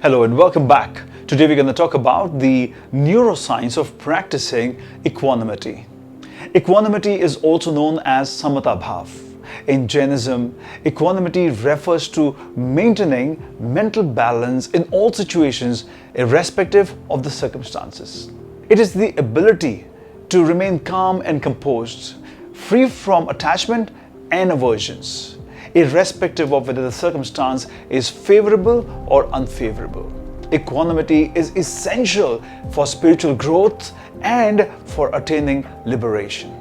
Hello and welcome back. Today we're going to talk about the neuroscience of practicing equanimity. Equanimity is also known as samatha bhav. In Jainism, equanimity refers to maintaining mental balance in all situations irrespective of the circumstances. It is the ability to remain calm and composed, free from attachment and aversions, irrespective of whether the circumstance is favorable or unfavorable. Equanimity is essential for spiritual growth and for attaining liberation.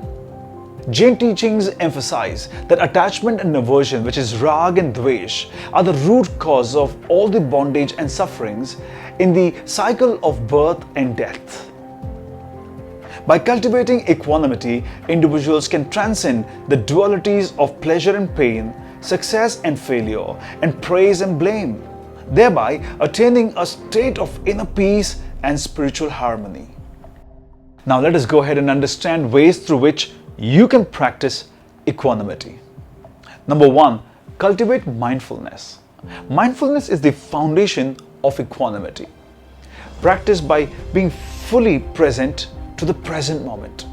Jain teachings emphasize that attachment and aversion, which is rag and dvesh, are the root cause of all the bondage and sufferings in the cycle of birth and death. By cultivating equanimity, individuals can transcend the dualities of pleasure and pain, success and failure, and praise and blame, thereby attaining a state of inner peace and spiritual harmony. Now let us go ahead and understand ways through which you can practice equanimity. Number 1, cultivate mindfulness. Mindfulness is the foundation of equanimity. Practice by being fully present to the present moment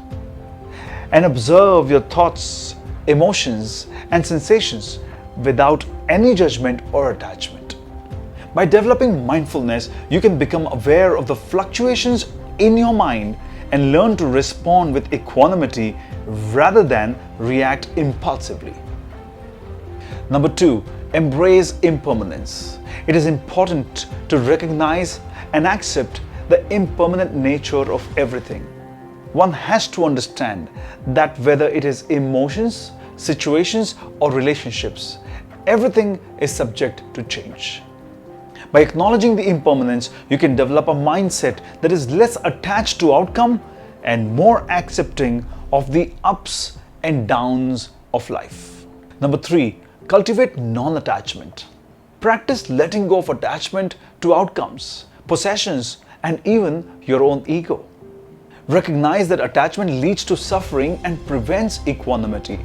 and observe your thoughts, emotions, and sensations without any judgment or attachment. By developing mindfulness, you can become aware of the fluctuations in your mind and learn to respond with equanimity rather than react impulsively. Number 2, embrace impermanence. It is important to recognize and accept the impermanent nature of everything. One has to understand that whether it is emotions, situations, or relationships, everything is subject to change. By acknowledging the impermanence, you can develop a mindset that is less attached to outcome and more accepting of the ups and downs of life. Number 3, cultivate non-attachment. Practice letting go of attachment to outcomes, possessions, and even your own ego. Recognize that attachment leads to suffering and prevents equanimity.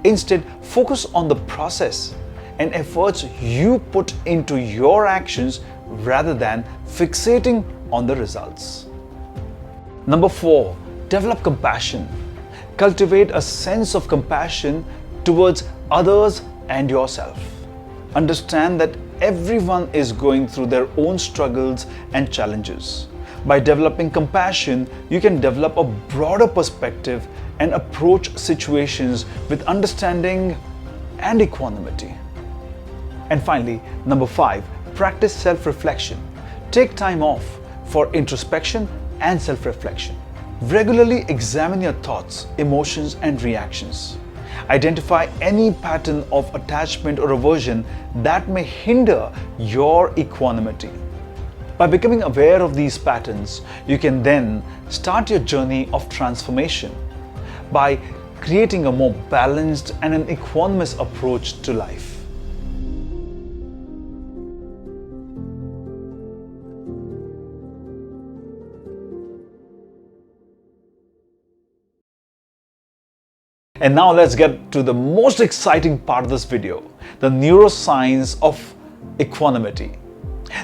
Instead, focus on the process and efforts you put into your actions rather than fixating on the results. Number 4, develop compassion. Cultivate a sense of compassion towards others and yourself. Understand that everyone is going through their own struggles and challenges. By developing compassion, you can develop a broader perspective and approach situations with understanding and equanimity. And finally, number 5, practice self-reflection. Take time off for introspection and self-reflection. Regularly examine your thoughts, emotions, and reactions. Identify any pattern of attachment or aversion that may hinder your equanimity. By becoming aware of these patterns, you can then start your journey of transformation by creating a more balanced and an equanimous approach to life. And now let's get to the most exciting part of this video, the neuroscience of equanimity.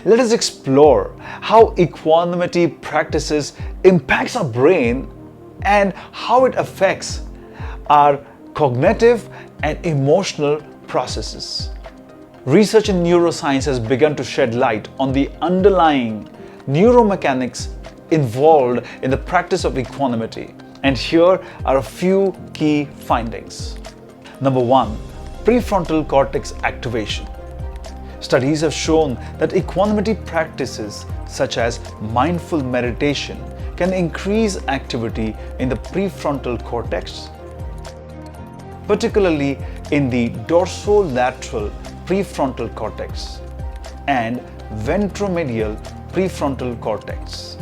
Let us explore how equanimity practices impacts our brain and how it affects our cognitive and emotional processes. Research in neuroscience has begun to shed light on the underlying neuromechanics involved in the practice of equanimity. And here are a few key findings. Number 1, prefrontal cortex activation. Studies have shown that equanimity practices such as mindful meditation can increase activity in the prefrontal cortex, particularly in the dorsolateral prefrontal cortex and ventromedial prefrontal cortex.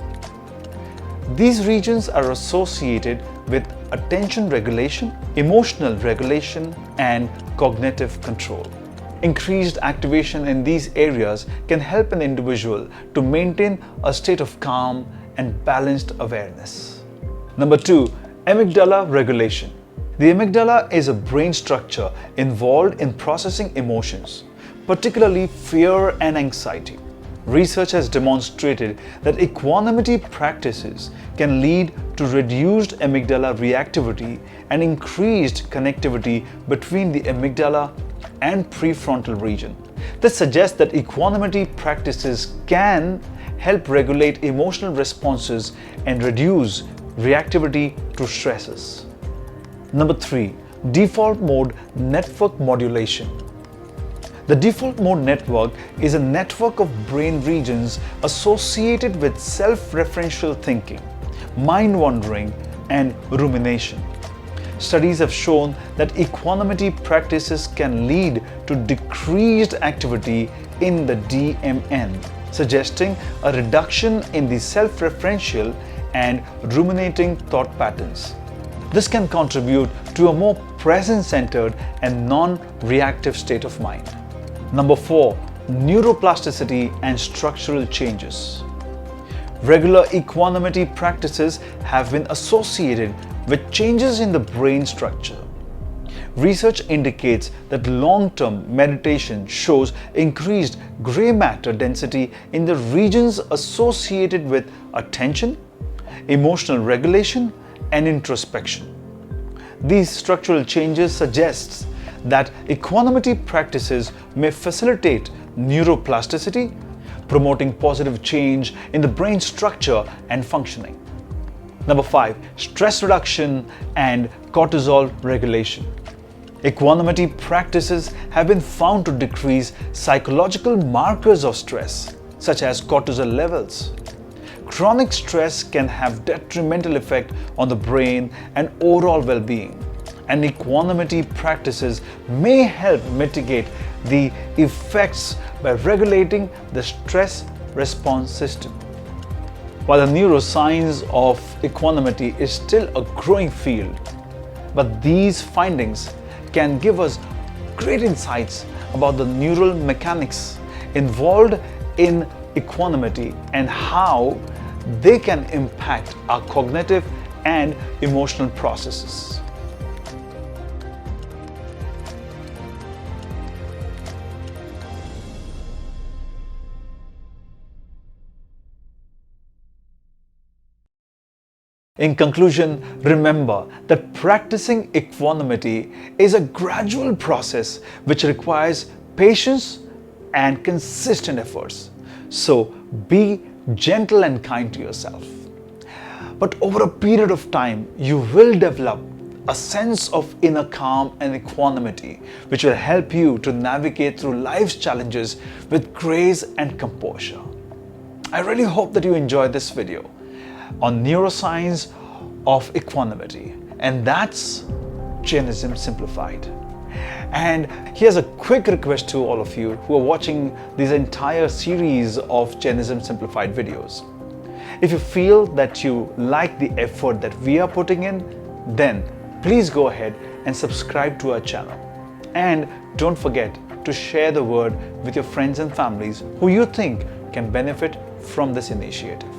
These regions are associated with attention regulation, emotional regulation, and cognitive control. Increased activation in these areas can help an individual to maintain a state of calm and balanced awareness. Number 2, amygdala regulation. The amygdala is a brain structure involved in processing emotions, particularly fear and anxiety. research has demonstrated that equanimity practices can lead to reduced amygdala reactivity and increased connectivity between the amygdala and prefrontal region. This suggests that equanimity practices can help regulate emotional responses and reduce reactivity to stresses. Number 3. Default mode network modulation. The default mode network is a network of brain regions associated with self-referential thinking, mind-wandering, and rumination. Studies have shown that equanimity practices can lead to decreased activity in the DMN, suggesting a reduction in the self-referential and ruminating thought patterns. This can contribute to a more present-centered and non-reactive state of mind. Number 4. Neuroplasticity and structural changes. Regular equanimity practices have been associated with changes in the brain structure. Research indicates that long-term meditation shows increased gray matter density in the regions associated with attention, emotional regulation, and introspection. These structural changes suggest that equanimity practices may facilitate neuroplasticity, promoting positive change in the brain structure and functioning. Number 5. Stress reduction and cortisol regulation. Equanimity practices have been found to decrease psychological markers of stress, such as cortisol levels. Chronic stress can have detrimental effect on the brain and overall well-being, and equanimity practices may help mitigate the effects by regulating the stress response system. While the neuroscience of equanimity is still a growing field, but these findings can give us great insights about the neural mechanics involved in equanimity and how they can impact our cognitive and emotional processes. In conclusion, remember that practicing equanimity is a gradual process which requires patience and consistent efforts. So be gentle and kind to yourself. But over a period of time, you will develop a sense of inner calm and equanimity, which will help you to navigate through life's challenges with grace and composure. I really hope that you enjoyed this video on Neuroscience of Equanimity, and that's Jainism Simplified. And here's a quick request to all of you who are watching this entire series of Jainism Simplified videos. If you feel that you like the effort that we are putting in, then please go ahead and subscribe to our channel. And don't forget to share the word with your friends and families who you think can benefit from this initiative.